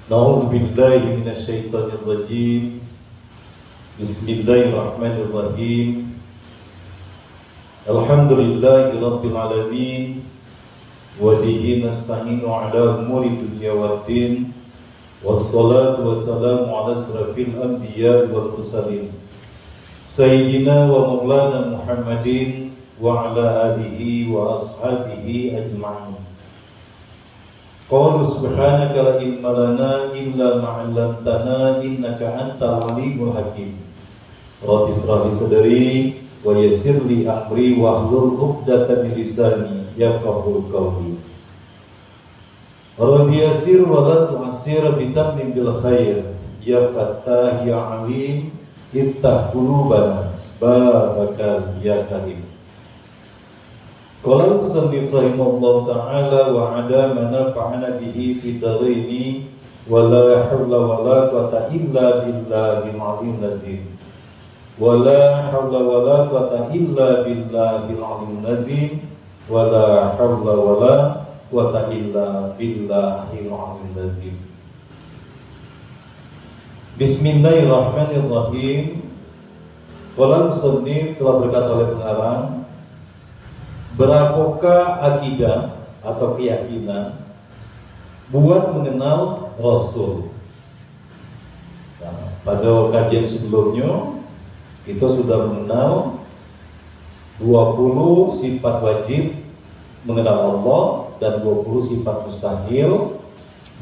Na'udzubillahi minasyaitonirrajim. Bismillahirrahmanirrahim. Alhamdulillahi rabbil alamin. Wa bihi nasta'inu ala umuri dunya waddin. Wassalatu wassalamu ala asrafil anbiya wal mursalin Sayyidina wa maulana Muhammadin wa ala alihi wa ashabihi ajma'in. Qala subhanaka la ilma lana illa ma 'allamtana innaka antal alimul hakim. Rabbi ishrah li sadri wa yassir li amri wahlul 'uqdatam min lisani yafqahu qawli. Rabbi yassir wa la tu'assir bitammin bil khair. Ya Fattah ya Alim iftah qulubana barakal ya karim. Qala musannif rahimahullah ta'ala wa ada manafa'ana bihi fi daraini wa la hawla wa la quwwata illa billahil aliyyil azim. Wa la hawla wa la quwwata illa billahil aliyyil azim. Wa la hawla wa la quwwata illa billahil aliyyil azim. Bismillahirrahmanirrahim. Qala musannif, telah berkata oleh pengarang, berapakah akidah atau keyakinan buat mengenal Rasul? Nah, pada kajian sebelumnya kita sudah mengenal 20 sifat wajib mengenal Allah dan 20 sifat mustahil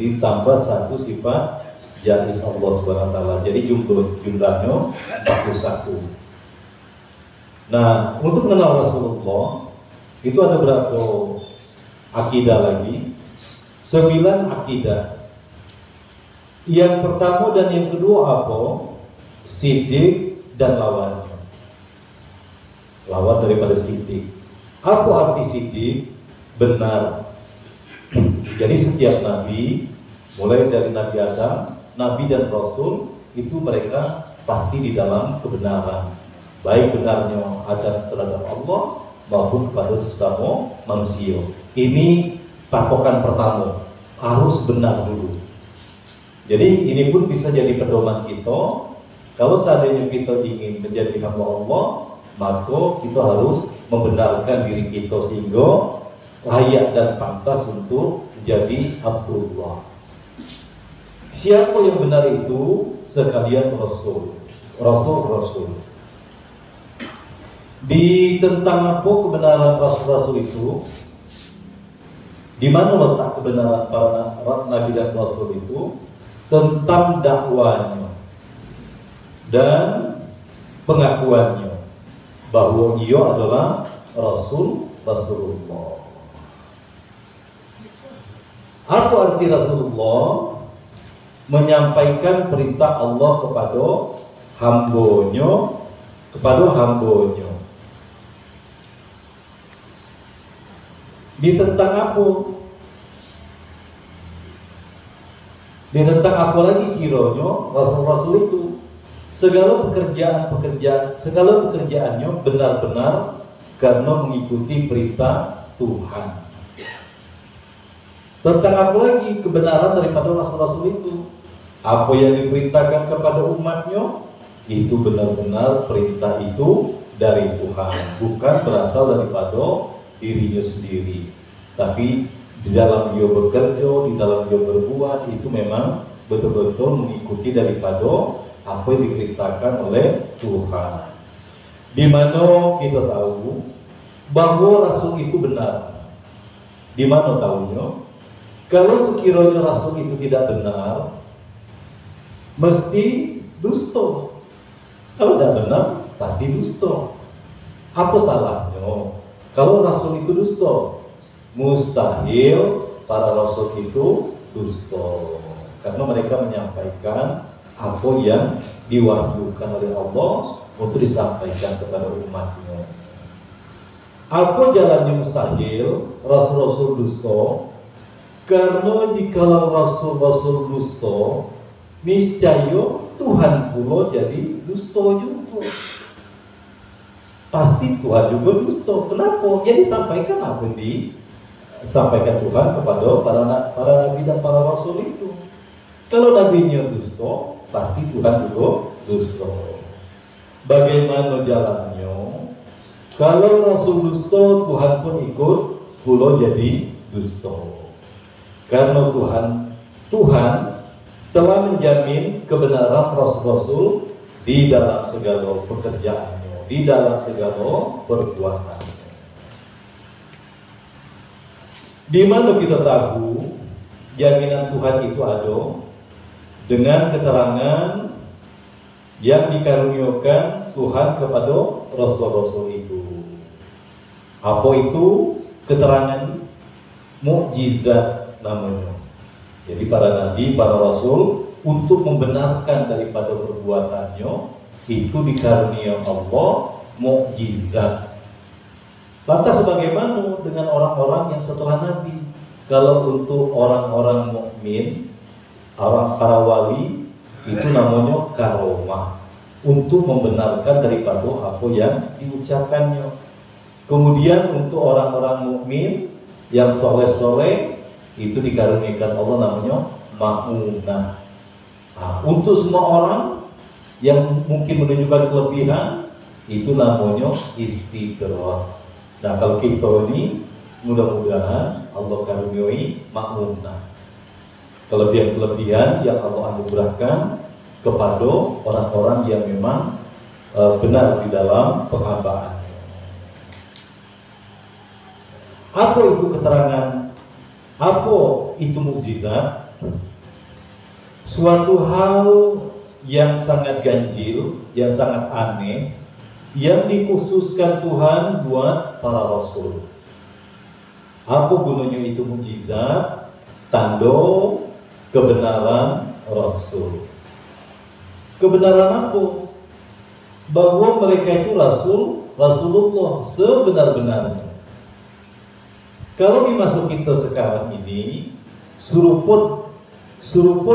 ditambah 1 sifat jaiz Allah Subhanahu wa taala. Jadi jumlahnya 41. Nah, untuk mengenal Rasulullah itu ada berapa akidah lagi? 9 akidah. Yang pertama dan yang kedua apa? Siddiq dan lawannya. Lawan daripada siddiq. Apa arti siddiq? Benar. Jadi setiap nabi, mulai dari Nabi Adam, nabi dan rasul, itu mereka pasti di dalam kebenaran. Baik benarnya Adam terhadap Allah maupun kepada sesama manusia. Ini patokan pertama, harus benar dulu. Jadi ini pun bisa jadi pedoman kita. Kalau seandainya kita ingin menjadi hamba Allah, maka kita harus membenarkan diri kita sehingga layak dan pantas untuk menjadi Abdullah. Siapa yang benar itu? Sekalian Rasul. Rasul. Di tentang apa kebenaran Rasul-Rasul itu? Di mana letak kebenaran para Nabi dan Rasul itu? Tentang dakwanya dan pengakuannya bahwa ia adalah Rasulullah. Apa arti Rasulullah? Menyampaikan perintah Allah kepada hambanya. Di tentang apa? Di tentang apa lagi kiranya Rasul-Rasul itu? Segala pekerjaannya benar-benar karena mengikuti perintah Tuhan. Tentang apa lagi kebenaran daripada Rasul-Rasul itu? Apa yang diperintahkan kepada umatnya, itu benar-benar perintah itu dari Tuhan, bukan berasal daripada dirinya sendiri. Tapi di dalam dia bekerja, di dalam dia berbuat, itu memang betul-betul mengikuti daripada apa yang diperintahkan oleh Tuhan. Di mana kita tahu bahwa Rasul itu benar. Di mana tahunya? Kalau sekiranya Rasul itu tidak benar, mesti dusta. Kalau tidak benar, pasti dusta. Apa salahnya? Kalau Rasul itu dusta, mustahil para Rasul itu dusta. Karena mereka menyampaikan apa yang diwahyukan oleh Allah untuk disampaikan kepada umatnya. Apa jalannya mustahil? Rasul-Rasul dusta. Karena jikalau Rasul-Rasul dusta, niscaya Tuhan pula jadi dusta juga. Pasti Tuhan juga dusta. Kenapa? Jadi sampaikan apa yang disampaikan Tuhan kepada para nabi dan para rasul itu. Kalau nabinya dusta, pasti Tuhan juga dusta. Bagaimana jalannya? Kalau Rasul dusta, Tuhan pun ikut pulau jadi dusta. Karena Tuhan telah menjamin kebenaran Rasul-Rasul di dalam segala pekerjaannya, di dalam segala perbuatannya. Di mana kita tahu jaminan Tuhan itu ada? Dengan keterangan yang dikaruniakan Tuhan kepada Rasul-Rasul itu. Apa itu? Keterangan mukjizat namanya. Jadi para nabi, para rasul untuk membenarkan daripada perbuatannya itu dikarunia Allah mukjizat. Lantas bagaimana dengan orang-orang yang setelah nabi? Kalau untuk orang-orang mukmin, orang para wali itu namanya karomah, untuk membenarkan daripada apa yang diucapkannya. Kemudian untuk orang-orang mukmin yang soleh-soleh itu dikaruniakan Allah namanya ma'unah. Nah, untuk semua orang yang mungkin menunjukkan kelebihan itu namanya istidrak. Nah, kalau kita ini mudah-mudahan Allah karuniai ma'unah, kelebihan-kelebihan yang Allah anugerahkan kepada orang-orang yang memang benar di dalam penghambaan. Apa itu keterangan? Apa itu mukjizat? Suatu hal yang sangat ganjil, yang sangat aneh, yang dikhususkan Tuhan buat para rasul. Apa gunanya itu mukjizat? Tanda kebenaran rasul. Kebenaran apa? Bahwa mereka itu Rasulullah sebenar-benarnya. Kalau di masa kita sekarang ini serupa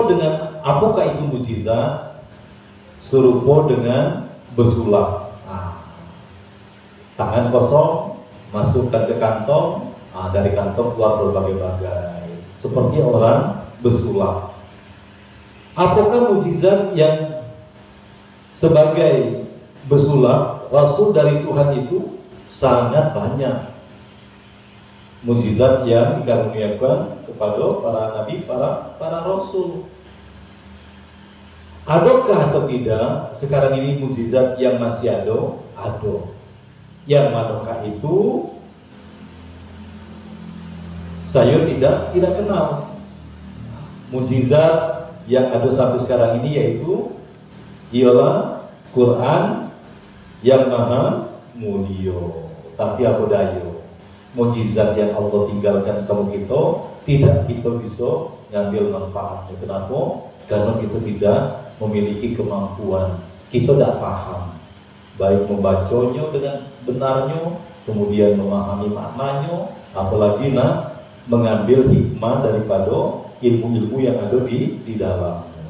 dengan apakah itu mukjizat? Serupa dengan besulap. Tangan kosong masukkan ke kantong, dari kantong keluar berbagai-bagai, seperti orang besulap. Apakah mukjizat yang sebagai besulap? Rasul dari Tuhan itu sangat banyak. Mukjizat yang dikaruniakan kepada para nabi, para rasul. Adakah atau tidak sekarang ini mukjizat yang masih ada? Ada. Yang manakah itu? Saya tidak kenal. Mukjizat yang ada sampai sekarang ini yaitu ialah Quran yang maha mulia. Tapi apa daya? Mukjizat yang Allah tinggalkan sama kita, tidak kita bisa ngambil manfaatnya. Kenapa? Karena kita tidak memiliki kemampuan, kita tidak paham, baik membacanya dengan benarnya, kemudian memahami maknanya, apalagi mengambil hikmah daripada ilmu-ilmu yang ada di dalamnya.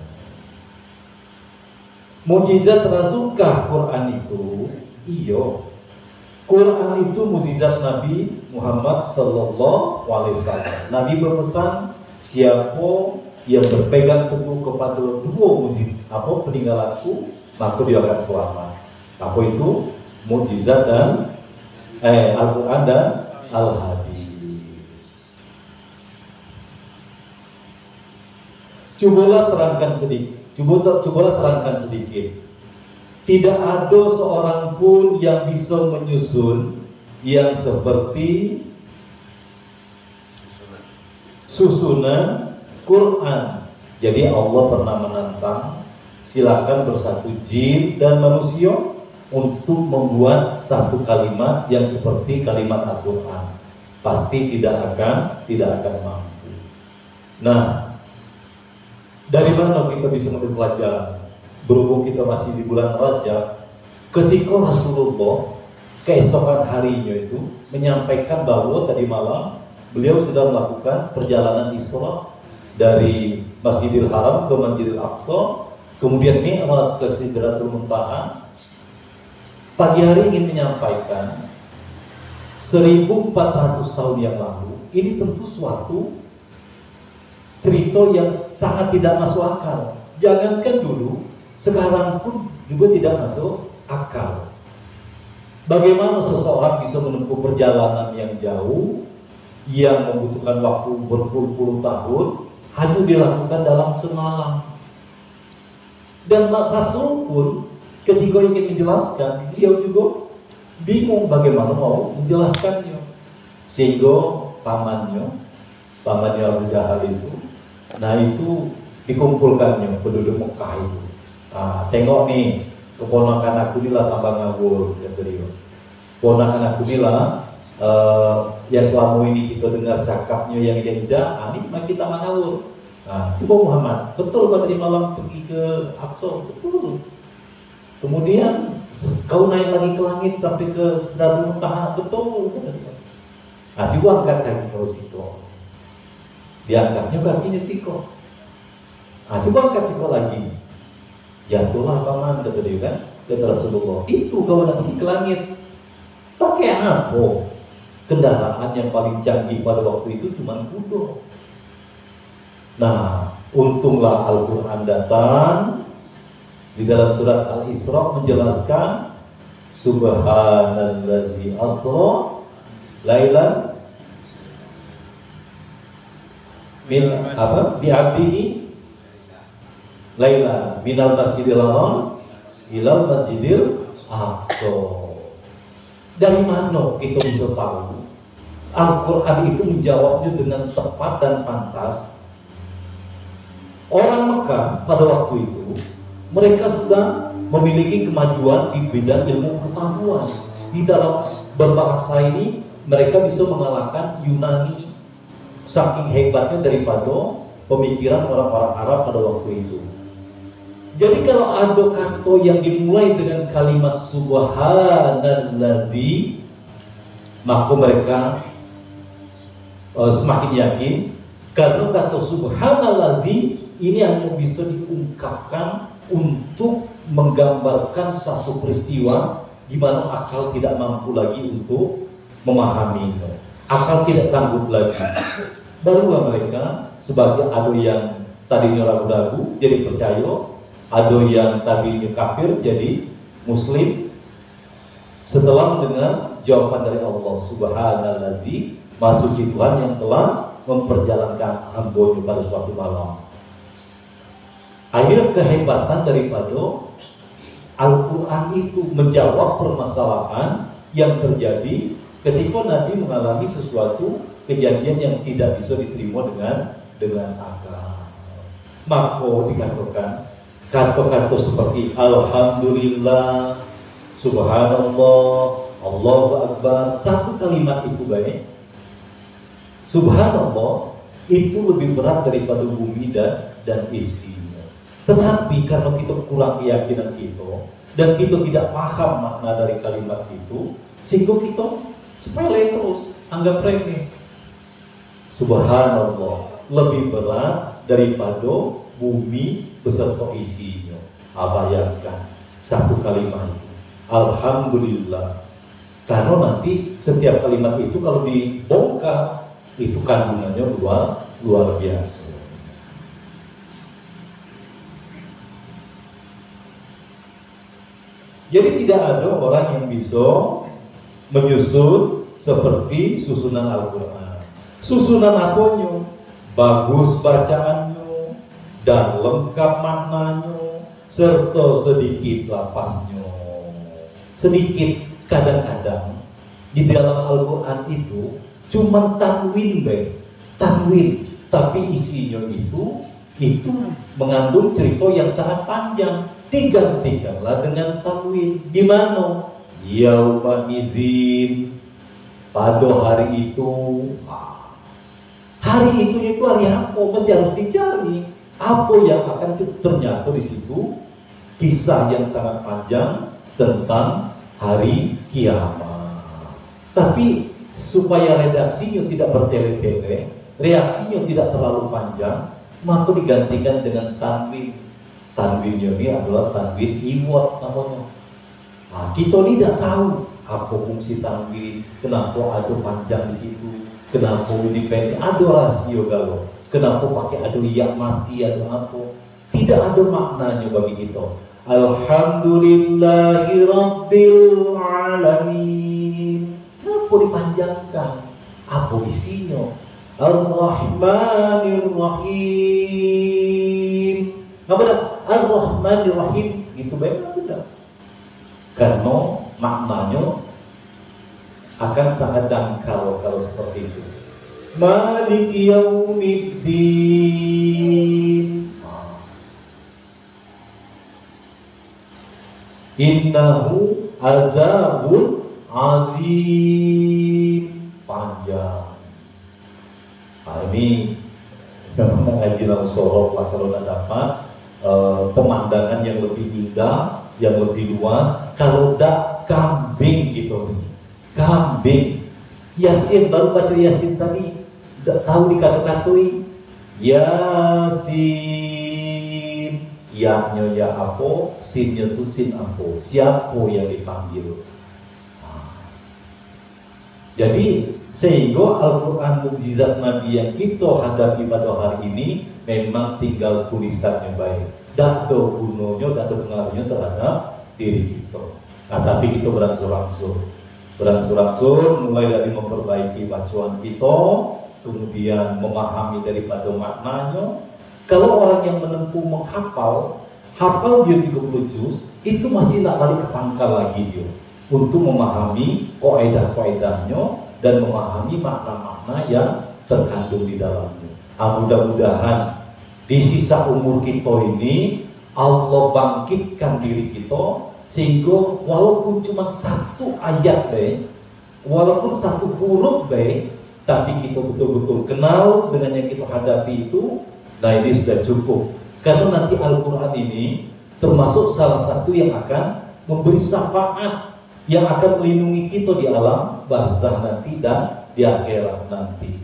Mukjizat rasulkah Quran itu? Iya. Quran itu mukjizat Nabi Muhammad Sallallahu Alaihi Wasallam. Nabi berpesan, siapa yang berpegang teguh kepada dua mukjizat peninggalanku, maka dia akan selamat. Apa itu? Mukjizat dan Al-Quran dan Al-Hadis. Cobalah terangkan sedikit. Tidak ada seorang pun yang bisa menyusun yang seperti susunan Quran. Jadi Allah pernah menantang, silakan bersatu jin dan manusia untuk membuat satu kalimat yang seperti kalimat Al-Quran. Pasti tidak akan mampu. Nah, dari mana kita bisa mengambil pelajaran? Berhubung kita masih di bulan Rajab, ketika Rasulullah keesokan harinya itu menyampaikan bahwa tadi malam beliau sudah melakukan perjalanan Isra dari Masjidil Haram ke Masjidil Aqsa, kemudian Mi'raj ke Sidratul Muntaha. Pagi hari ingin menyampaikan 1400 tahun yang lalu, ini tentu suatu cerita yang sangat tidak masuk akal. Jangankan dulu, sekarang pun juga tidak masuk akal. Bagaimana seseorang bisa menempuh perjalanan yang jauh, yang membutuhkan waktu berpuluh-puluh tahun, hanya dilakukan dalam semalam. Dan Rasul pun ketika ingin menjelaskan, dia juga bingung bagaimana mau menjelaskannya. Sehingga pamannya Abu Jahal itu, nah itu dikumpulkannya penduduk Mekah itu. Nah, tengok nih, keponakan aku inilah tambah ngawur, kata dia. Keponakan aku inilah yang selama ini kita dengar cakapnya yang indah, ini kita ngawur. Nah, coba Muhammad, betul pada malam pergi ke Aqsa, betul. Kemudian kau naik lagi ke langit sampai ke Sidratul Muntaha, betul. Nah, coba angkat kaki kau siko. Diangkatnya kakinya siko. Nah, coba angkat siko lagi. Jatuhlah paman, kata dia kan, kata Rasulullah. Itu kau nak pergi ke langit. Pakai apa? Kendaraan yang paling canggih pada waktu itu cuma kuda. Nah, untunglah Al-Quran datang di dalam surat Al-Isra menjelaskan Subhanallazi asra lailan min bi'abdihi lailan minal masjidil haram ilal masjidil aqsa. Dari mana kita bisa tahu Al-Quran itu menjawabnya dengan tepat dan pantas? Orang Mekah pada waktu itu mereka sudah memiliki kemajuan di bidang ilmu pengetahuan. Di dalam berbahasa ini mereka bisa mengalahkan Yunani. Saking hebatnya daripada pemikiran orang-orang Arab pada waktu itu. Jadi kalau ada kata yang dimulai dengan kalimat Subhanalladzi, maka mereka semakin yakin karena kata Subhanalladzi ini hanya bisa diungkapkan untuk menggambarkan satu peristiwa di mana akal tidak mampu lagi untuk memahaminya. Akal tidak sanggup lagi. Barulah mereka sebagai ada yang tadinya ragu-ragu jadi percaya, ada yang tadinya kafir jadi muslim. Setelah mendengar jawaban dari Allah Subhanalladzi, Maha Suci Tuhan yang telah memperjalankan hamba-Nya pada suatu malam. Akhirnya kehebatan daripada Al-Quran itu menjawab permasalahan yang terjadi ketika Nabi mengalami sesuatu kejadian yang tidak bisa diterima dengan akal. Maka dikatakan kata-kata seperti Alhamdulillah, Subhanallah, Allahu Akbar, satu kalimat itu baik. Subhanallah itu lebih berat daripada bumi dan isinya. Tetapi karena kita kurang keyakinan kita dan kita tidak paham makna dari kalimat itu, sehingga kita sepele terus, anggap remeh. Subhanallah lebih berat daripada bumi beserta isinya. Bayangkan satu kalimat itu. Alhamdulillah. Karena nanti setiap kalimat itu kalau dibongkar itu kandungannya luar biasa. Jadi tidak ada orang yang bisa menyusun seperti susunan Al-Quran. Susunan apanya? Bagus bacaannya dan lengkap maknanya serta sedikit lapasnya. Sedikit kadang-kadang di dalam Al-Quran itu cuma tanwin tanwin, tapi isinya itu mengandung cerita yang sangat panjang. Digantikanlah dengan tanwin. Di mana? Yauma izin, pada hari itu. Hari itu hari apa? Mesti harus dicari. Apa yang akan ternyata di situ? Kisah yang sangat panjang tentang hari kiamat. Tapi supaya redaksinya tidak bertele-tele, reaksinya tidak terlalu panjang, maka digantikan dengan tanwin. Tanwinnya ini adalah tanwin iwat namanya. Nah, kita tidak tahu apa fungsi tanwin, kenapa ada panjang di situ, kenapa ini pendek, ada rasio galau. Kenapa pakai aduh ya mati atau apa? Tidak ada maknanya bagi kita. Alhamdulillahi Rabbil Alamin. Kenapa dipanjangkan? Apa isinya? Ar-Rahmanir Rahim. Apa dah? Ar-Rahmanir Rahim. Gitu baik tidak? Karena maknanya akan sangat dangkal kalau seperti itu. Malik Yaumiddin. Innahu azabun azim. Panjang. Ini memang ngaji langsung sorok lah kalau tidak dapat pemandangan yang lebih indah, yang lebih luas. Kalau tidak kambing gitu, kambing. Yasin baru baca Yasin tadi, tidak tahu dikata-katui. Yasin, ya-nya ya apa, sin-nya tu sin apa, siapa yang dipanggil. Jadi sehingga Al-Quran mukjizat Nabi yang kita hadapi pada hari ini memang tinggal tulisannya baik, tidak ada gunanya, tidak ada pengaruhnya terhadap diri kita. Nah, tapi kita berangsur-angsur mulai dari memperbaiki bacaan kita, kemudian memahami daripada maknanya. Kalau orang yang menempuh menghafal dia 30 juz, itu masih nak balik ke pangkal lagi dia untuk memahami kaidah-kaidahnya dan memahami makna-makna yang terkandung di dalamnya. Mudah-mudahan di sisa umur kita ini Allah bangkitkan diri kita sehingga walaupun cuma satu ayat walaupun satu huruf tapi kita betul-betul kenal dengan yang kita hadapi itu. Nah, ini sudah cukup, karena nanti Al-Quran ini termasuk salah satu yang akan memberi syafaat, yang akan melindungi kita di alam barzah nanti dan di akhirat nanti.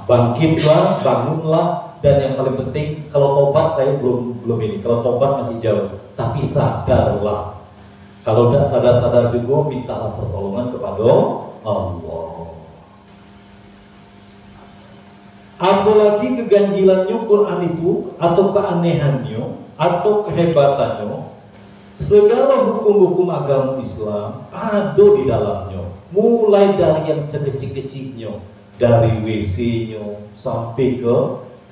Bangkitlah, bangunlah, dan yang paling penting, kalau tobat saya belum ini, kalau tobat masih jauh, tapi sadarlah. Kalau tidak sadar-sadar juga, mintalah pertolongan kepada Allah. Apalagi keganjilannya Quran itu, atau keanehannya, atau kehebatannya, segala hukum-hukum agama Islam ada di dalamnya. Mulai dari yang sekecil-kecilnya, dari WC-nya sampai ke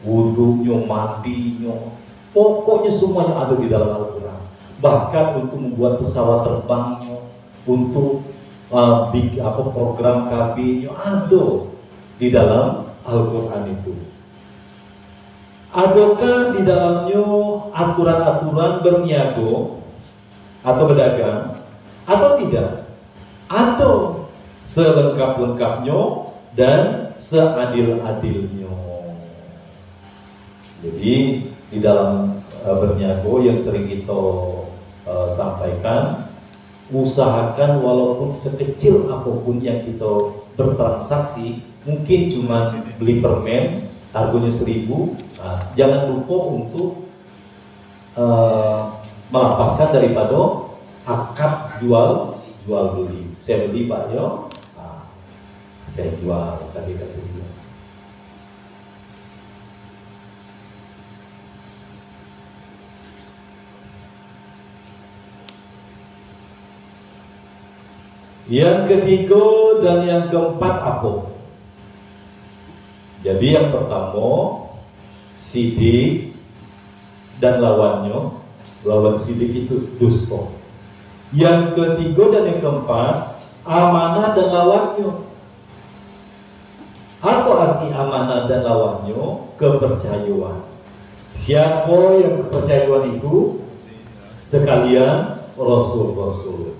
wudhunya, mandinya, pokoknya semuanya ada di dalam Al-Quran. Bahkan untuk membuat pesawat terbangnya, untuk program KB-nya ada di dalam Al-Quran itu. Adakah di dalamnya aturan-aturan berniaga atau berdagang atau tidak? Ada, selengkap-lengkapnya dan seadil-adilnya. Jadi di dalam berniaga yang sering kita sampaikan, usahakan walaupun sekecil apapun yang kita bertransaksi, mungkin cuma beli permen harganya 1.000, jangan lupa untuk melepaskan daripada akad jual beli. Saya beli Pak Yo, saya jual tadi kata dia. Yang ketiga dan yang keempat apa? Jadi yang pertama sidik dan lawannya, lawan sidik itu dusta. Yang ketiga dan yang keempat amanah dan lawannya. Apa arti amanah dan lawannya? Kepercayaan. Siapa yang kepercayaan itu? Sekalian Rasul-Rasul.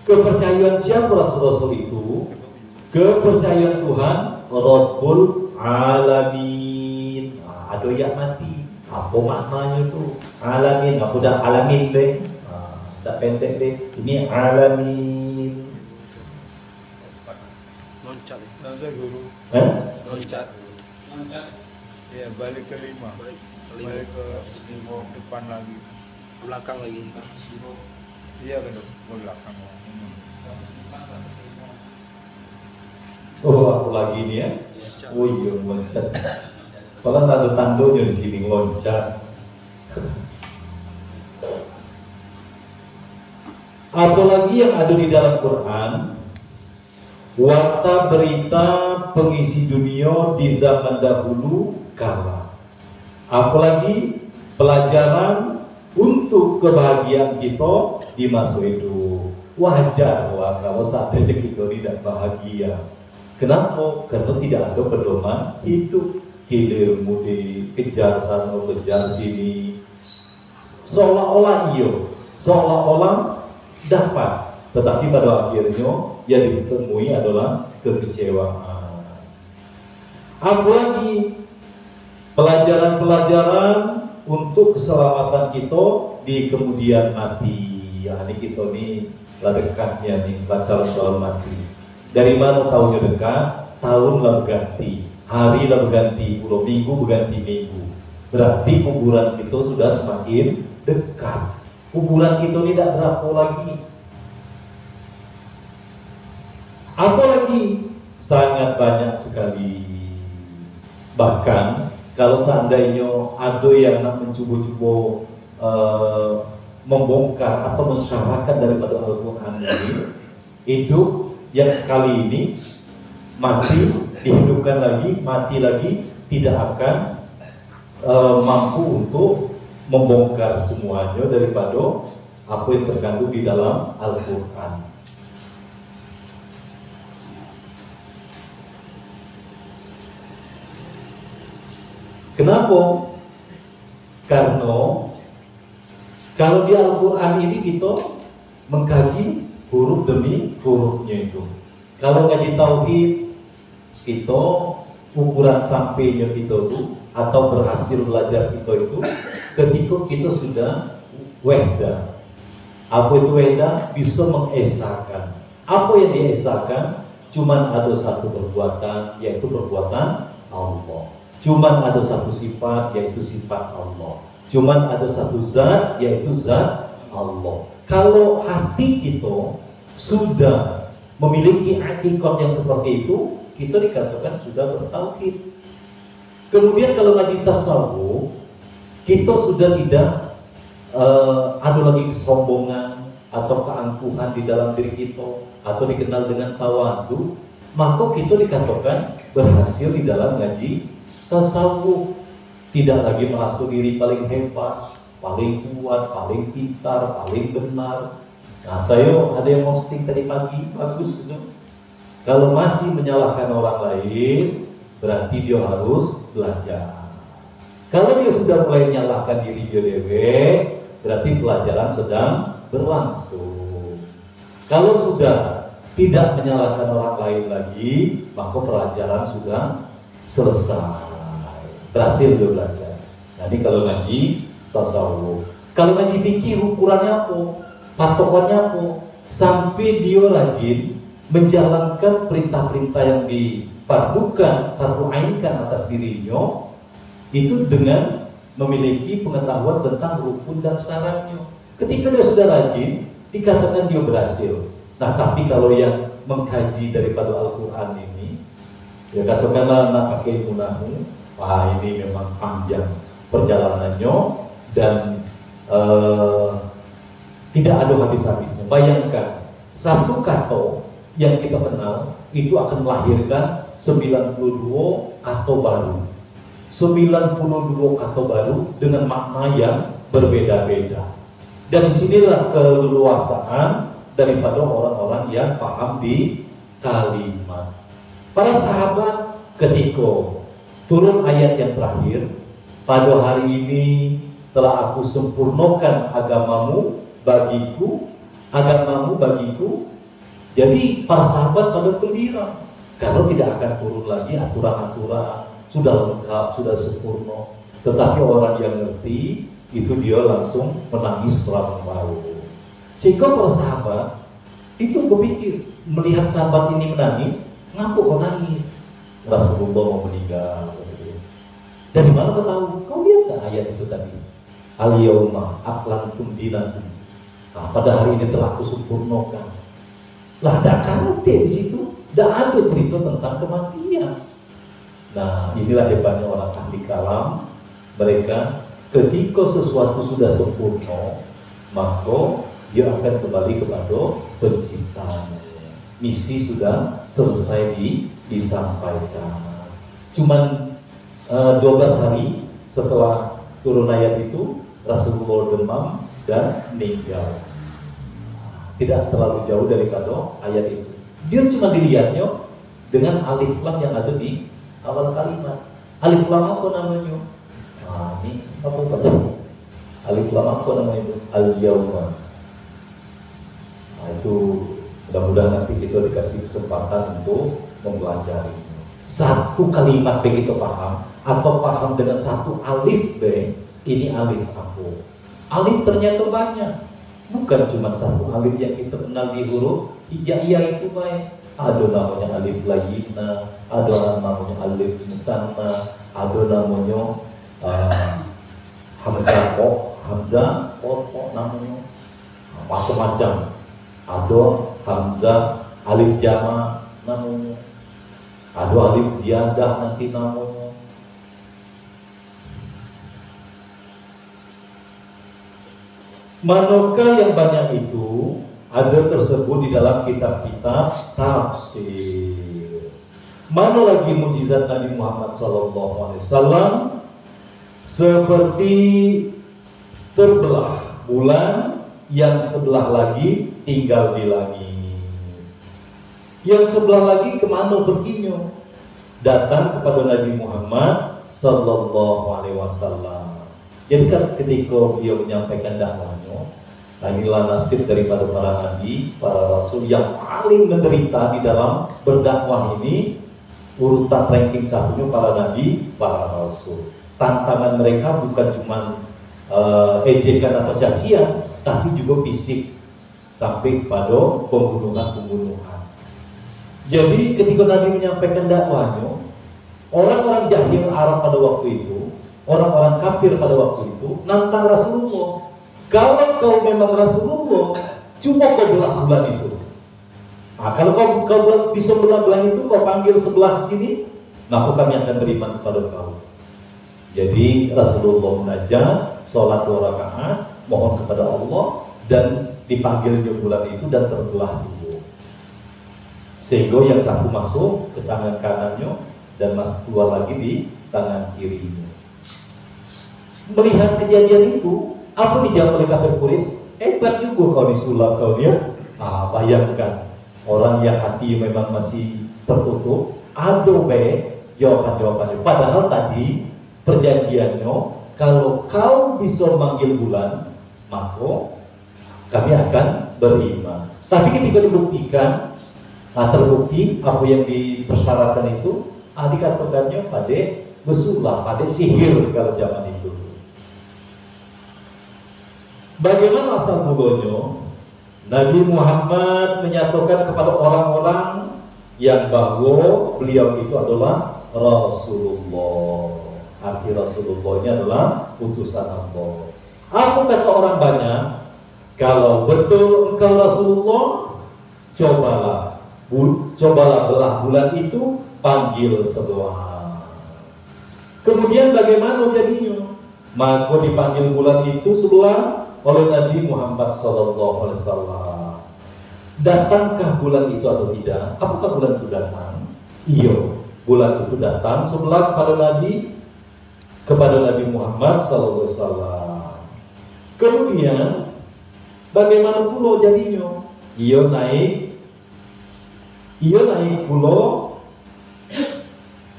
Kepercayaan siapa Rasul-Rasul itu? Kepercayaan Tuhan Rabbul Alamin. Ada yang mati. Apa maknanya itu? Alamin. Aku dah alamin deh. Tak pendek deh. Ini alamin. Loncat. Guru. Loncat. Ya, balik ke 5. Balik ke 5 depan lagi. Belakang lagi. Iya, ke belakang. Oh, aku lagi ini ya. Oh iya, loncat. Kalau ada tandonya di sini loncat. Apalagi yang ada di dalam Quran, warta berita pengisi dunia di zaman dahulu kala. Apalagi pelajaran untuk kebahagiaan kita di masa itu. Wajar kalau saat itu kita tidak bahagia. Kenapa? Karena tidak ada pedoman hidup. Hilir mudi, kejar sana, kejar sini. Seolah-olah dapat, tetapi pada akhirnya yang ditemui adalah kekecewaan. Apalagi pelajaran-pelajaran untuk keselamatan kita di kemudian mati. Ya, ini kita nih lah dekatnya nih baca soal mati. Dari mana tahunnya dekat? Tahun lah berganti, hari lah berganti, pulau minggu berganti minggu. Berarti kuburan kita sudah semakin dekat. Kuburan kita tidak berapa lagi. Apalagi sangat banyak sekali. Bahkan kalau seandainya ada yang nak mencoba-coba membongkar atau mensyarahkan daripada Al-Quran ini, hidup yang sekali ini mati, dihidupkan lagi, mati lagi, tidak akan mampu untuk membongkar semuanya daripada apa yang terkandung di dalam Al-Quran. Kenapa? Karena kalau di Al-Quran ini kita mengkaji huruf demi hurufnya itu. Kalau ngaji tauhid, kita ukuran sampainya kita itu atau berhasil belajar kita itu ketika kita sudah wehda. Apa itu wehda? Bisa mengesahkan. Apa yang diesahkan? Cuman ada satu perbuatan, yaitu perbuatan Allah. Cuman ada satu sifat, yaitu sifat Allah. Cuman ada satu zat, yaitu zat Allah. Kalau hati kita sudah memiliki i'tiqad yang seperti itu, kita dikatakan sudah bertauhid. Kemudian kalau ngaji tasawuf, kita sudah tidak ada lagi kesombongan atau keangkuhan di dalam diri kita, atau dikenal dengan tawadu, maka kita dikatakan berhasil di dalam ngaji tasawuf. Tidak lagi merasa diri paling hebat, paling kuat, paling pintar, paling benar. Nah, saya ada yang posting tadi pagi, bagus itu. Kalau masih menyalahkan orang lain, berarti dia harus belajar. Kalau dia sudah mulai menyalahkan diri dia dewe, berarti pelajaran sedang berlangsung. Kalau sudah tidak menyalahkan orang lain lagi, maka pelajaran sudah selesai. Berhasil dia belajar. Nah, ini kalau ngaji tasawuf. Kalau ngaji fikih ukurannya apa? Patokannya apa? Sampai dia rajin menjalankan perintah-perintah yang difardukan, fardu'ainkan atas dirinya, itu dengan memiliki pengetahuan tentang rukun dan syaratnya. Ketika dia sudah rajin, dikatakan dia berhasil. Nah, tapi kalau yang mengkaji daripada Al-Quran ini, ya katakanlah nak pakai munahu, wah ini memang panjang perjalanannya dan tidak ada habis-habisnya. Bayangkan, satu kata yang kita kenal itu akan melahirkan 92 kata baru. 92 kata baru dengan makna yang berbeda-beda. Dan disinilah keleluasaan daripada orang-orang yang paham di kalimat. Para sahabat ketika turun ayat yang terakhir, pada hari ini telah aku sempurnakan agamamu bagiku. Jadi para sahabat pada gembira karena tidak akan turun lagi aturan-aturan, sudah lengkap, sudah sempurna. Tetapi orang yang ngerti itu dia langsung menangis terlalu. Sehingga para sahabat itu berpikir, melihat sahabat ini menangis, ngapa kau nangis? Rasulullah mau meninggal. Dari mana kau tahu? Kau lihat tak ayat itu tadi? Al-yawma aklamtum dinakum. Nah, pada hari ini telah kusempurnakan. Lah, ada kata di situ, tidak ada cerita tentang kematian. Nah, inilah hebatnya orang ahli kalam. Mereka ketika sesuatu sudah sempurna, maka dia akan kembali kepada penciptanya. Misi sudah selesai disampaikan. Cuman 12 hari setelah turun ayat itu, Rasulullah demam dan meninggal. Tidak terlalu jauh daripada ayat itu. Dia cuma dilihatnya dengan alif lam yang ada di awal kalimat. Alif lam apa namanya? Nah, ini apa baca? Alif lam apa namanya itu? Al-Yauma. Nah, itu mudah-mudahan nanti kita dikasih kesempatan untuk mempelajari. Satu kalimat begitu paham, atau paham dengan satu alif B, ini alif aku. Alif ternyata banyak. Bukan cuma satu alif yang kita kenal di huruf hijaiyah itu baik. Ada namanya alif layyina, ada namanya alif musanna, ada namanya hamzah kok namanya macam-macam. Ada hamzah alif jama namanya, ada alif ziyadah nanti namanya. Manakah yang banyak itu ada tersebut di dalam kitab-kitab tafsir. Mana lagi mukjizat Nabi Muhammad SAW seperti terbelah bulan yang sebelah lagi tinggal di langit. Yang sebelah lagi kemana perginya? Datang kepada Nabi Muhammad SAW. Jadi kan ketika beliau menyampaikan dakwahnya, nah inilah nasib daripada para nabi, para rasul yang paling menderita di dalam berdakwah ini. Urutan ranking satunya para nabi, para rasul. Tantangan mereka bukan cuma ejekan atau cacian, tapi juga fisik sampai kepada pembunuhan. Jadi ketika Nabi menyampaikan dakwahnya, orang-orang jahil Arab pada waktu itu, orang-orang kafir pada waktu itu nantang Rasulullah. Kalau kau memang Rasulullah, cuma kau belah bulan itu. Nah, kalau kau bisa belah bulan itu, kau panggil sebelah sini, maka kami akan beriman kepada kau. Jadi Rasulullah menajak sholat 2 rakaat, mohon kepada Allah, dan dipanggil di bulan itu dan terbelah dulu. Sehingga yang satu masuk ke tangan kanannya dan masuk keluar lagi di tangan kirinya. Melihat kejadian itu, apa dijawab oleh kafir Quraisy? Hebat juga kau disulap kau dia. Ah, bayangkan orang yang hati memang masih tertutup, ada jawaban-jawabannya. Padahal tadi perjanjiannya, kalau kau bisa manggil bulan, maka kami akan beriman. Tapi ketika dibuktikan, terbukti apa yang dipersyaratkan itu, dikatakannya pada besulap, pada sihir kalau zaman itu. Bagaimana asal mulanya Nabi Muhammad menyatakan kepada orang-orang yang bahwa beliau itu adalah Rasulullah. Arti Rasulullah ini adalah utusan Allah. Apa kata orang banyak? Kalau betul engkau Rasulullah, cobalah belah bulan itu, panggil sebelah. Kemudian bagaimana jadinya? Maka dipanggil bulan itu sebelah oleh Nabi Muhammad SAW. Datangkah bulan itu atau tidak? Apakah bulan itu datang? Iya, bulan itu datang sebelah kepada Nabi Muhammad SAW. Kemudian bagaimana pula jadinya? Ia naik pula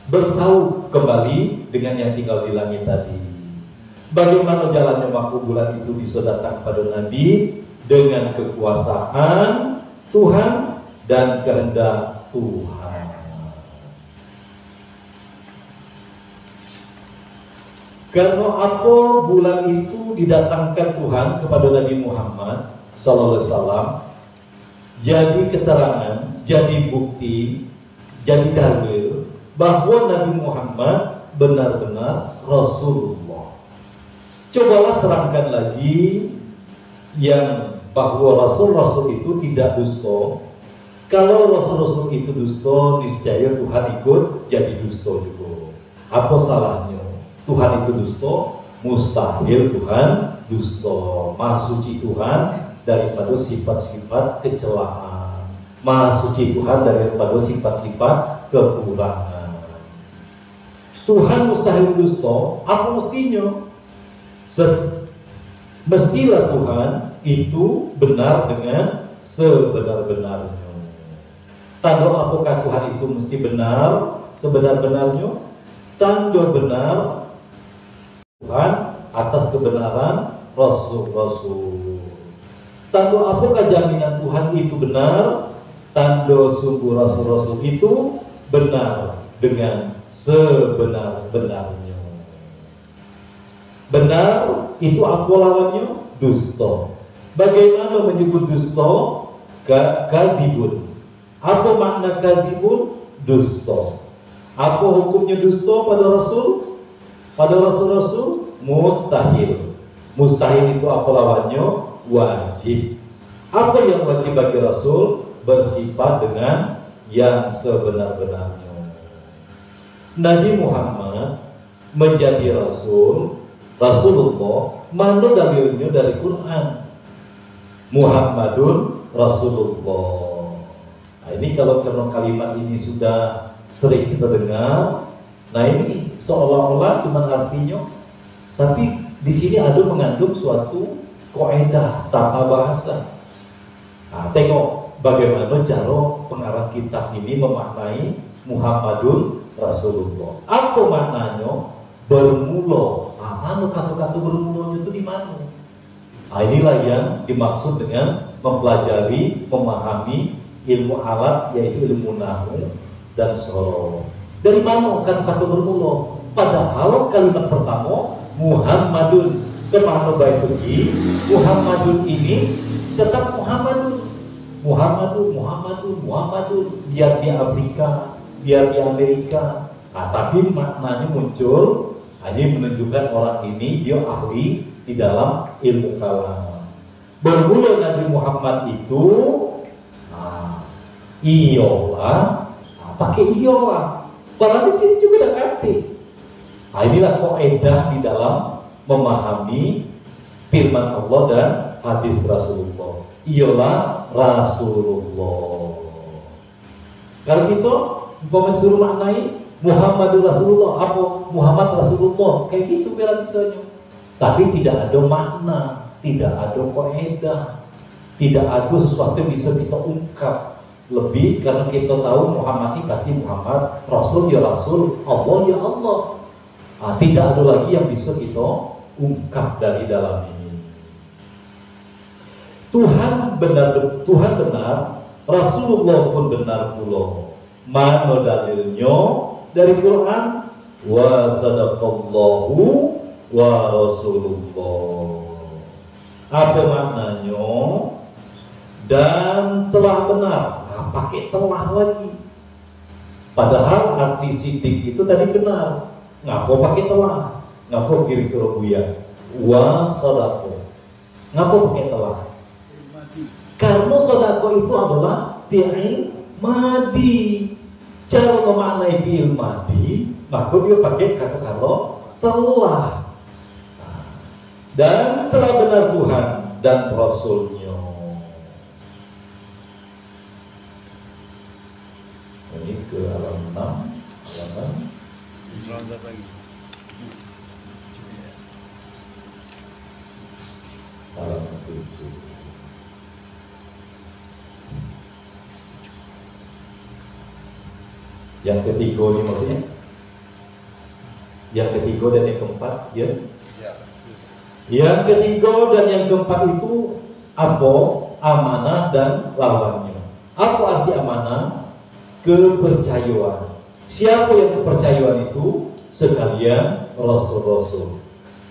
bertaut kembali dengan yang tinggal di langit tadi. Bagaimana jalannya waktu bulan itu bisa datang kepada Nabi dengan kekuasaan Tuhan dan kehendak Tuhan. Karena apa bulan itu didatangkan Tuhan kepada Nabi Muhammad SAW, jadi keterangan, jadi bukti, jadi dalil bahwa Nabi Muhammad benar-benar Rasulullah. Cobalah terangkan lagi yang bahwa Rasul-Rasul itu tidak dusta. Kalau Rasul-Rasul itu dusta, niscaya Tuhan ikut jadi dusta juga. Apa salahnya? Tuhan itu dusta? Mustahil Tuhan dusta. Maha suci Tuhan daripada sifat-sifat kecelaan. Maha suci Tuhan daripada sifat-sifat kekurangan. Tuhan mustahil dusta. Apa mestinya? Mestilah Tuhan itu benar dengan sebenar-benarnya. Tanda apakah Tuhan itu mesti benar sebenar-benarnya? Tanda benar Tuhan atas kebenaran Rasul-Rasul. Tanda apakah jaminan Tuhan itu benar? Tanda sungguh Rasul-Rasul itu benar dengan sebenar-benarnya. Benar itu apa lawannya? Dusta. Bagaimana menyebut dusta? Kazibun. Apa makna kazibun? Dusta. Apa hukumnya dusta pada Rasul? Pada Rasul-Rasul? Mustahil. Mustahil itu apa lawannya? Wajib. Apa yang wajib bagi Rasul? Bersifat dengan yang sebenar-benarnya. Nabi Muhammad menjadi Rasulullah, mana dalilnya dari Quran? Muhammadun Rasulullah. Nah, ini kalau karena kalimat ini sudah sering kita dengar, nah ini seolah-olah cuma artinya, tapi di sini ada mengandung suatu kaidah tata bahasa. Nah, tengok bagaimana cara pengarang kitab ini memaknai Muhammadun Rasulullah. Apa maknanya? Bermula. Mana kata-kata bermulanya itu di mana? Nah, inilah yang dimaksud dengan mempelajari, memahami ilmu alat, yaitu ilmu nahwu dan sorof. Dari mana kata-kata bermula? Padahal kalimat pertama Muhammadun, kemana baik pergi? Muhammadun ini tetap Muhammadun. Muhammadun. Biar di Afrika, biar di Amerika. Nah, tapi maknanya muncul. Ini menunjukkan orang ini dia ahli di dalam ilmu kalam. Bermula Nabi Muhammad itu iyalah, pakai iyalah. Padahal di sini juga ada kata. Inilah kaidah di dalam memahami firman Allah dan hadis Rasulullah. Iyalah Rasulullah. Kalau kita suruh maknai Muhammadur Rasulullah, apa? Muhammad Rasulullah, kayak gitu bela bisanya. Tapi tidak ada makna, tidak ada kaidah, tidak ada sesuatu yang bisa kita ungkap lebih, karena kita tahu Muhammad ini pasti Muhammad, Rasul ya Rasul, Allah ya Allah. Nah, tidak ada lagi yang bisa kita ungkap dari dalam ini. Tuhan benar, Rasulullah pun benar pula. Mana dalilnya? Dari Quran, wa sadaqallahu wa rasulullah. Apa maknanya? Dan telah benar. Nah, pakai telah lagi. Padahal arti sidik itu tadi benar. Ngapa pakai telah? Ngapa kiri kerubuya? Wa sadaqo. Ngapa pakai telah? Karena sadaqo itu adalah fi'il madi. Cara memaknai fi'il madi, maka dia pakai kata kalau telah. Dan telah benar Tuhan dan Rasulnya. Ini ke halaman 6, halaman lagi. Halaman 7. Yang ketiga ini maksudnya? Yang ketiga dan yang keempat, ya? Yang ketiga dan yang keempat itu apa? Amanah dan lawannya. Apa arti amanah? Kepercayaan. Siapa yang kepercayaan itu? Sekalian Rasul-Rasul.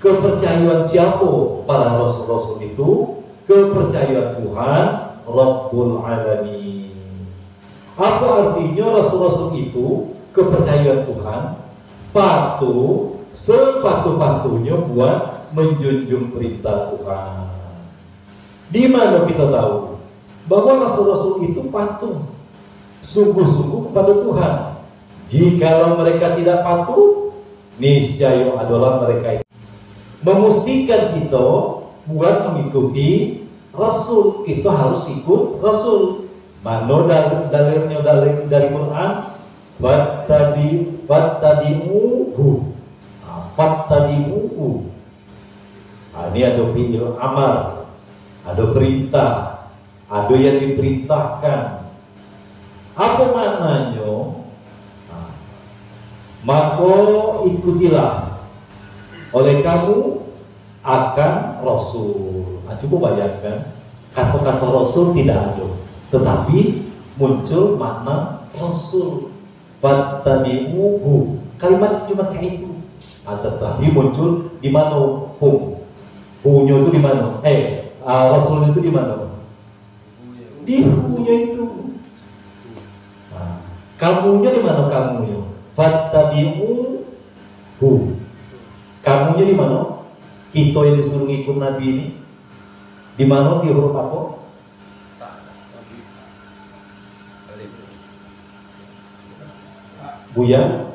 Kepercayaan siapa para Rasul-Rasul itu? Kepercayaan Tuhan Rabbul Alamin. Apa artinya Rasul-Rasul itu? Kepercayaan Tuhan, patuh sepatuh-patuhnya buat menjunjung perintah Tuhan. Di mana kita tahu bahwa Rasul-Rasul itu patuh sungguh-sungguh kepada Tuhan. Jikalau mereka tidak patuh, niscaya adalah mereka itu memastikan kita buat mengikuti Rasul. Kita harus ikut Rasul. Mana dalilnya dari Quran? Fattabi'uhu. Fattabi'uhu. Ini ada fi'il amar, ada perintah, ada yang diperintahkan. Apa maknanya? Maka ikutilah oleh kamu akan Rasul. Coba bayangkan, kata-kata Rasul tidak ada, tetapi muncul makna Rasul. Fattabi'uhu. Kalimat itu cuma kayak itu. Tetapi muncul di mana hu-nya itu di mana? Rasul itu di mana? Di hu-nya itu. Kamunya di mana kamunya? Fattabi'uhu. Kamunya di mana? Kita yang disuruh ngikut Nabi ini di mana, di huruf apa? Buya?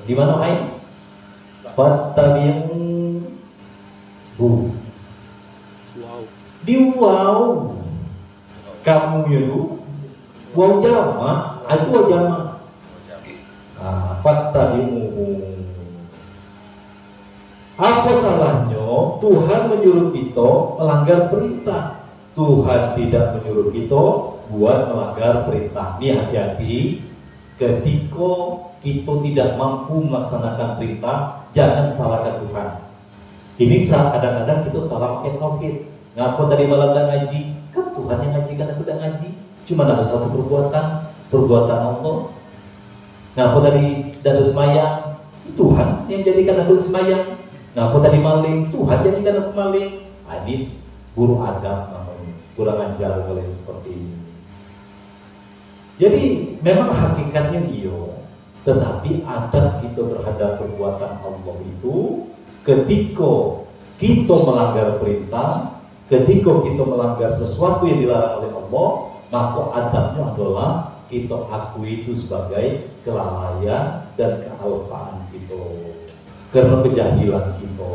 Di mana ain? Fattabi'uhu. Wow. Di waw. Kamunya itu waw jama, itu waw jama. Fattabi'uhu. Apa salahnya Tuhan menyuruh kita melanggar perintah? Tuhan tidak menyuruh kita buat melanggar perintah. Ini hati-hati, ketika kita tidak mampu melaksanakan perintah, jangan salahkan Tuhan. Ini kadang-kadang kita salah pakai tauhid. Ngaku tadi malam dan ngaji, kan Tuhan yang ngajikan, aku udah ngaji. Cuma ada satu perbuatan Allah. Ngaku tadi dari semayang, Tuhan yang jadikan aku semayang. Ngaku tadi maling, Tuhan jadikan aku maling. Hadis buruk adab namanya, kurang ajar kalian seperti ini. Jadi memang hakikatnya iya, tetapi adab kita terhadap perbuatan Allah itu ketika kita melanggar perintah, ketika kita melanggar sesuatu yang dilarang oleh Allah, maka adabnya adalah kita akui itu sebagai kelalaian dan kealpaan kita, karena kejahilan kita.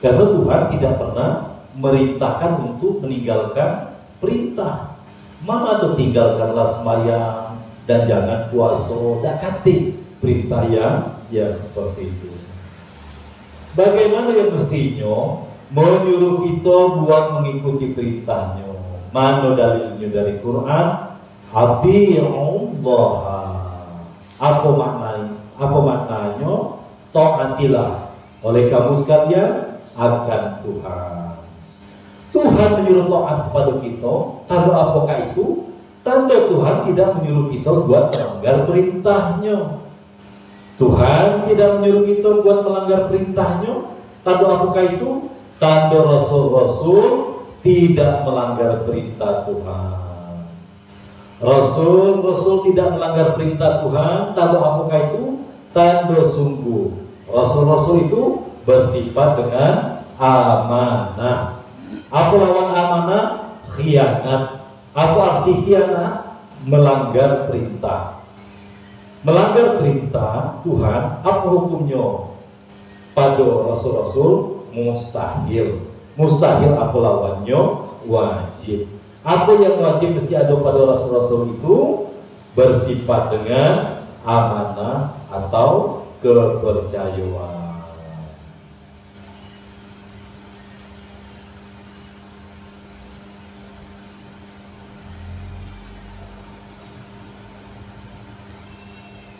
Karena Tuhan tidak pernah merintahkan untuk meninggalkan perintah. Mana tuh tinggalkanlah sembahyang dan jangan puasa, dakati perintah yang seperti itu. Bagaimana yang mestinya menyuruh kita buat mengikuti perintahnya? Mana dalilnya dari Quran? Ati'ullah. Apa maknanya? Taatilah oleh kamu sekalian akan Tuhan. Tuhan menyuruh taat kepada kita. Tanda apakah itu? Tanda Tuhan tidak menyuruh kita buat melanggar perintahnya. Tuhan tidak menyuruh kita buat melanggar perintahnya. Tanda apakah itu? Tanda Rasul-Rasul tidak melanggar perintah Tuhan. Rasul tidak melanggar perintah Tuhan. Tanda apakah itu? Tanda sungguh Rasul-Rasul itu bersifat dengan amanah. Apa lawan amanah? Khianat. Apa arti khianat? Melanggar perintah. Melanggar perintah Tuhan, apa hukumnya? Pada Rasul-Rasul mustahil. Mustahil apa lawannya? Wajib. Apa yang wajib mesti ada pada Rasul-Rasul itu? Bersifat dengan amanah atau kepercayaan.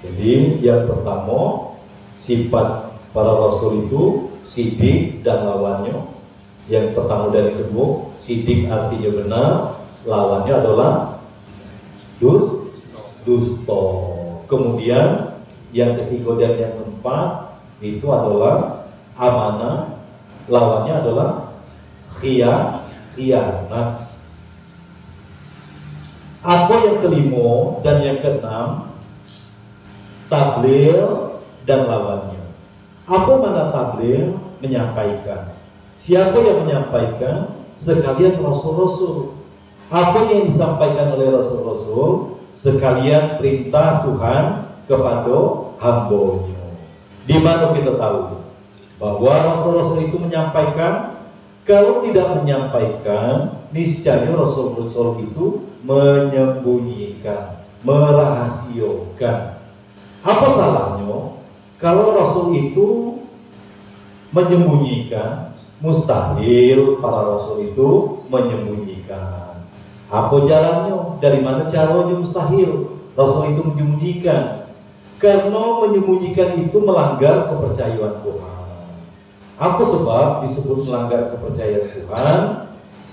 Jadi yang pertama, sifat para Rasul itu sidik dan lawannya. Yang pertama dan yang kedua, sidik artinya benar, lawannya adalah dusta. Kemudian yang ketiga dan yang keempat itu adalah amanah, lawannya adalah khianat. Apa yang kelima dan yang keenam? Tabligh dan lawannya. Apa mana tabligh? Menyampaikan. Siapa yang menyampaikan? Sekalian Rasul-Rasul. Apa yang disampaikan oleh Rasul-Rasul? sekalian perintah Tuhan kepada hamba-Nya. Di mana kita tahu bahwa rasul-rasul itu menyampaikan? Kalau tidak menyampaikan, niscaya rasul-rasul itu menyembunyikan, merahasiakan. Apa salahnya kalau rasul itu menyembunyikan? Mustahil para rasul itu menyembunyikan. Apa jalannya? Dari mana caranya mustahil rasul itu menyembunyikan? Karena menyembunyikan itu melanggar kepercayaan Tuhan. Apa sebab disebut melanggar kepercayaan Tuhan?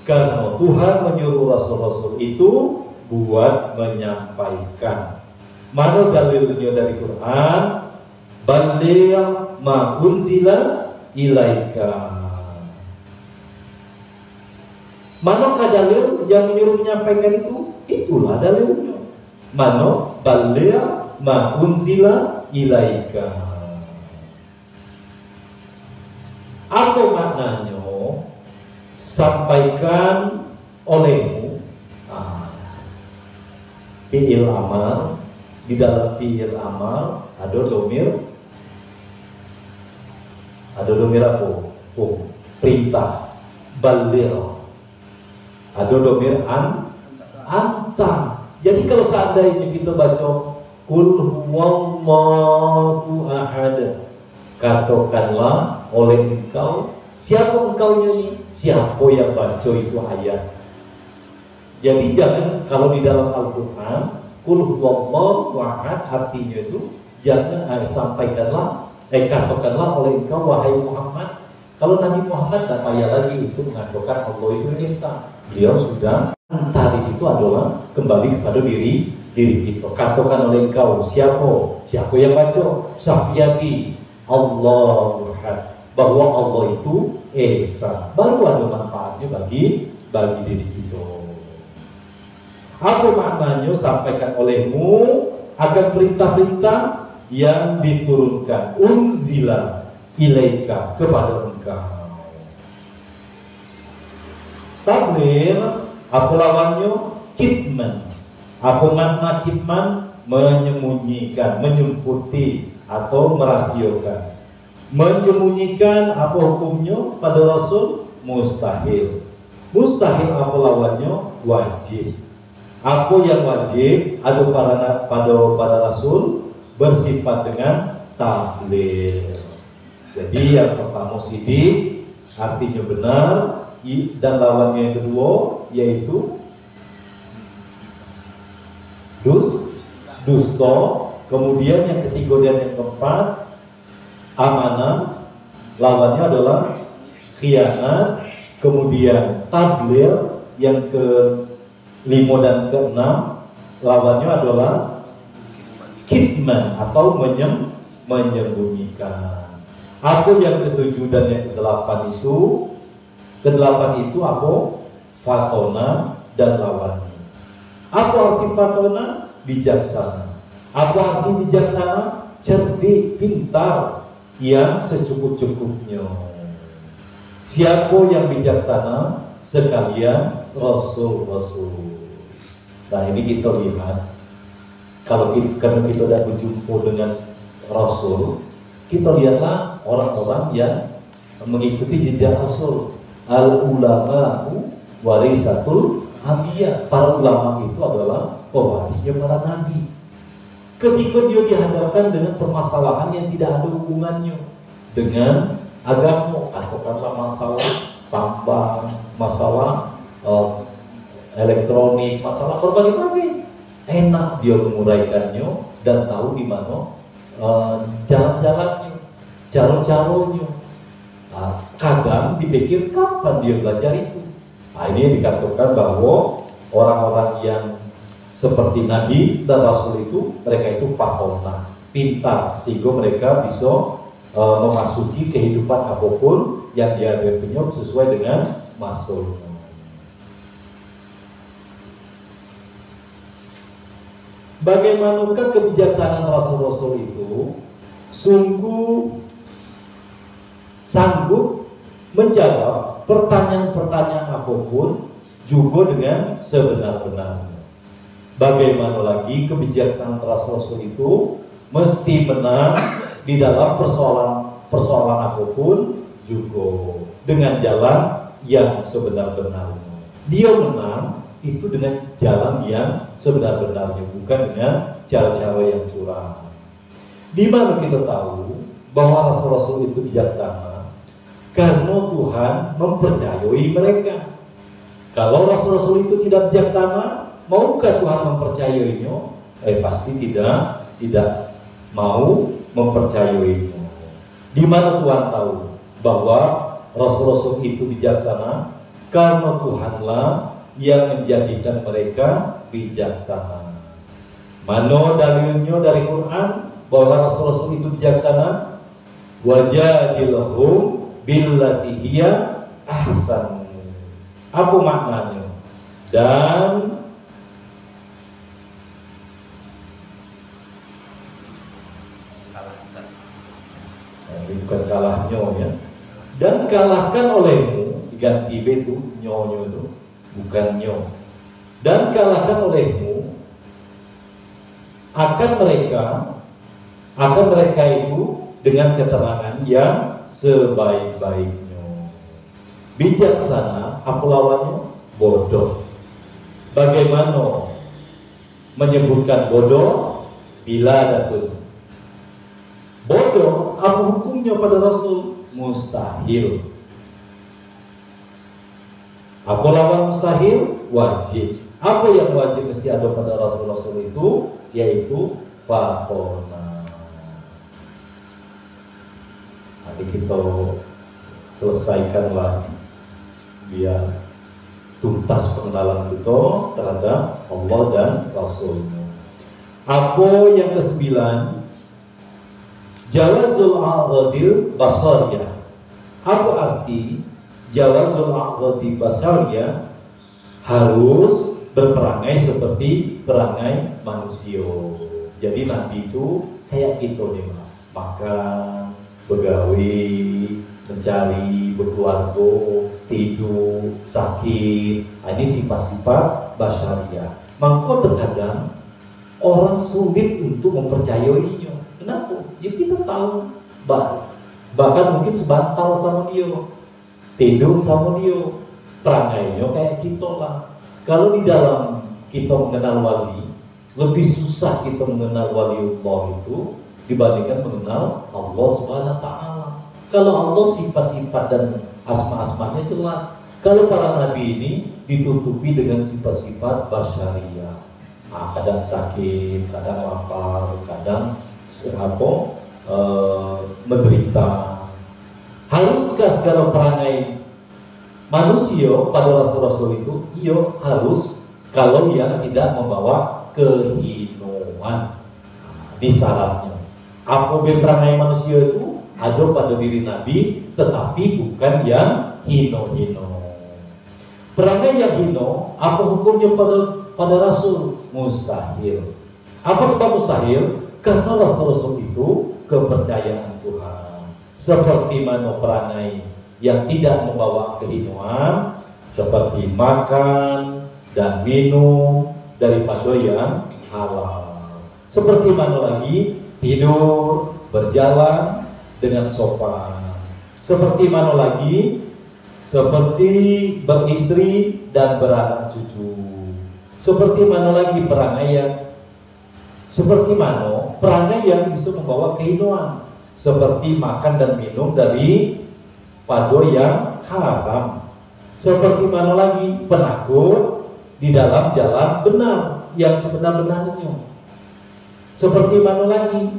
Karena Tuhan menyuruh rasul-rasul itu buat menyampaikan. Mana dalilnya dari Quran? Baligh ma unzila ilaika. Manakah dalil yang menyuruh menyampaikan itu? Itulah dalilnya. Mana baligh ma unzila ilaika. Apa maknanya? Sampaikan olehmu. Fi'il amal. Di dalam fi'il amal ada domir apa? Perintah. Baligh. Ada domir anta. Jadi kalau seandainya kita baca Qul huwallahu ahad, katakanlah oleh engkau. Siapa engkaunya nih? Siapa yang baca itu ayat? Jadi jangan, kalau di dalam Al-Quran Qul huwallahu ahad, artinya itu jangan katakanlah oleh engkau wahai Muhammad. Kalau Nabi Muhammad tak payah lagi itu mengatakan Allah itu Esa. Beliau sudah entah di situ adalah kembali kepada diri kita. Katakan oleh engkau siapa yang baca? Syafiyati Allahu ahad, bahwa Allah itu Esa. Baru ada manfaatnya bagi diri kita. Apa maknanya? Sampaikan olehmu akan perintah-perintah yang diturunkan unzila ilaika, kepada engkau. Tabligh apa lawannya? Kitman. Apa makna kitman? Menyembunyikan, menyemputi atau merahasiakan. Menyembunyikan apa hukumnya pada rasul? Mustahil. Mustahil apa lawannya? Wajib. Apa yang wajib ada pada rasul? Bersifat dengan tabligh. Jadi yang pertama sidik, artinya benar, dan lawannya yang kedua yaitu dusta. Kemudian yang ketiga dan yang keempat amanah, lawannya adalah khianat. Kemudian tabligh yang ke-5 dan ke-6 lawannya adalah kitman atau menyembunyikan. Apa yang ke-7 dan yang ke-8 itu? Ke-8 itu apa? Fatona dan lawannya. Apa arti fatona? Bijaksana. Apa arti bijaksana? Cerdik, pintar, yang secukup-cukupnya. Siapa yang bijaksana? Sekalian rasul-rasul. Nah ini kita lihat, karena kita sudah berjumpa dengan rasul, kita lihatlah orang-orang yang mengikuti jejak rasul. Al-ulama'u warisatul anbiya. Para ulama itu adalah pewarisnya para nabi. Ketika dia dihadapkan dengan permasalahan yang tidak ada hubungannya dengan agama, katakanlah masalah tambang, masalah elektronik, masalah berbagai-bagai, enak dia menguraikannya dan tahu di mana jalan-jalannya, cara-caranya. Kadang dipikir kapan dia belajar itu. Nah, ini dikatakan bahwa orang-orang yang seperti Nabi dan Rasul itu, mereka itu fahona, pintar, sehingga mereka bisa memasuki kehidupan apapun yang dihadapinya sesuai dengan maksudnya. Bagaimanakah kebijaksanaan Rasul-Rasul itu? Sungguh sanggup menjawab pertanyaan-pertanyaan apapun juga dengan sebenar-benarnya. Bagaimana lagi kebijaksanaan Rasul itu mesti menang di dalam persoalan apapun juga dengan jalan yang sebenar-benarnya. Dia menang itu dengan jalan yang sebenar-benarnya, bukan dengan cara-cara yang curang. Di mana kita tahu bahwa Rasul-Rasul itu bijaksana? Karena Tuhan mempercayai mereka. Kalau Rasul-Rasul itu tidak bijaksana, maukah Tuhan mempercayainya? Pasti tidak mau mempercayainya. Di mana Tuhan tahu bahwa Rasul-Rasul itu bijaksana? Karena Tuhanlah yang menjadikan mereka bijaksana. Mana dalilnya dari Quran bahwa Rasul-Rasul itu bijaksana? Wajadilhum billati hiya ahsan. Apa maknanya? Dan bukan kalahnya ya. Dan kalahkan olehmu, diganti B itu nyonyo itu, bukan nyo. Dan kalahkan olehmu akan mereka itu dengan keterangan yang sebaik-baiknya. Bijaksana apa lawannya? Bodoh. Bagaimana menyebutkan bodoh? Bila datun. Bodoh, apa hukumnya pada Rasul? Mustahil. Apa lawan mustahil? Wajib. Apa yang wajib mesti ada pada Rasul-Rasul itu? Yaitu fatona. Nanti kita selesaikanlah biar tuntas pengenalan kita terhadap Allah dan Rasulnya. Apa yang ke-9? Jawazul a'radil basariyah. Apa arti jawazul a'radil basariyah? Harus berperangai seperti perangai manusia. Jadi Nabi itu kayak gitu nih, makan, begawi, mencari, berkeluarga, tidur, sakit. Ini sifat-sifat basyariah. Maka terkadang orang sulit untuk mempercayainya. Kenapa? Ya kita tahu, bahkan mungkin sebantal sama dia, tidur sama dia, perangainya kayak kita lah. Kalau di dalam kita mengenal wali, lebih susah kita mengenal waliullah itu dibandingkan mengenal Allah Subhanahu wa Ta'ala. Kalau Allah sifat-sifat dan asma-asmanya jelas. Kalau para nabi ini ditutupi dengan sifat-sifat basyariah. Kadang sakit, kadang lapar, kadang menderita. Haruskah segala perangai manusia pada Rasul-Rasul itu? Iya, harus. Kalau yang tidak membawa kehinaan. Ini syaratnya. Apa perangai manusia itu? Ada pada diri Nabi, tetapi bukan yang hino-hino. Perangai yang hino, apa hukumnya pada Rasul? Mustahil. Apa sebab mustahil? Karena Rasul-Rasul itu kepercayaan Tuhan. Seperti mana perangai yang tidak membawa kehinoan, seperti makan dan minum daripada yang halal. Seperti mana lagi? Tidur, berjalan dengan sopan. Seperti mana lagi? Seperti beristri dan beranak cucu. Seperti mana lagi perangai yang bisa membawa kehinoan? Seperti makan dan minum dari pada yang haram. Seperti mana lagi? Penakut di dalam jalan benar yang sebenar-benarnya. Seperti mana lagi?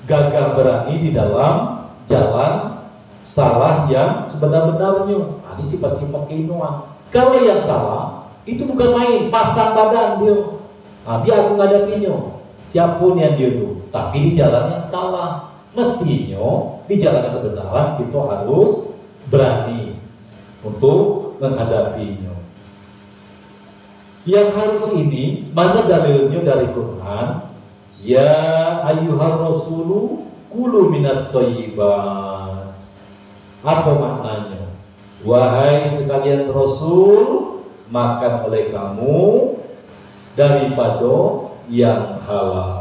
Gagah berani di dalam jalan salah yang sebenar-benarnya. Ini sifat-sifat kehinoan. Kalau yang salah itu bukan main, pasang badan dia. Dia aku ngadapinya. Siapun yang dia itu, tapi di jalan yang salah. Mestinya di jalan yang kebenaran kita harus berani untuk menghadapinya. Yang harus ini mana dalilnya dari Quran? Ya ayyuhar rasulu kulu minat thayyibat. Apa maknanya? Wahai sekalian Rasul, makan oleh kamu daripada yang halal.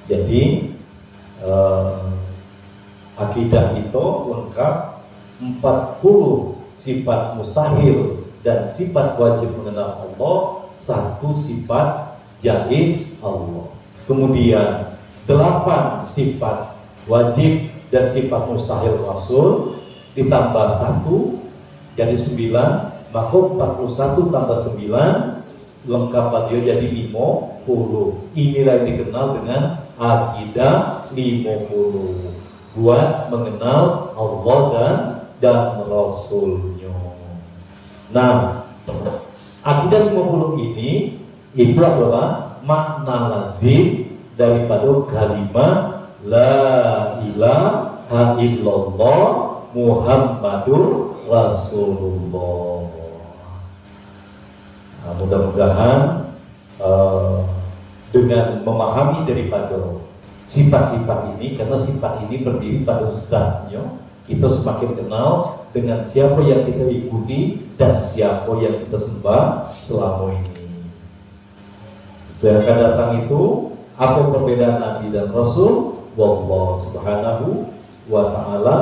Jadi akidah itu lengkap 40 sifat mustahil dan sifat wajib mengenal Allah, 1 sifat jaiz Allah. Kemudian 8 sifat wajib dan sifat mustahil Rasul ditambah 1 jadi 9, maka 41 tambah 9 lengkap dia jadi 50. Inilah yang dikenal dengan akidah 50 buat mengenal Allah dan Rasulnya. Nah, akidah 50 ini itu adalah makna lazim daripada kalimat la ilaha illallah Muhammadur Rasulullah. Nah, mudah-mudahan dengan memahami daripada sifat-sifat ini, karena sifat ini berdiri pada zatnya, kita semakin kenal dengan siapa yang kita ikuti dan siapa yang kita sembah selama ini. Yang akan datang itu apa perbedaan Nabi dan Rasul? Wallahu subhanahu wa ta'ala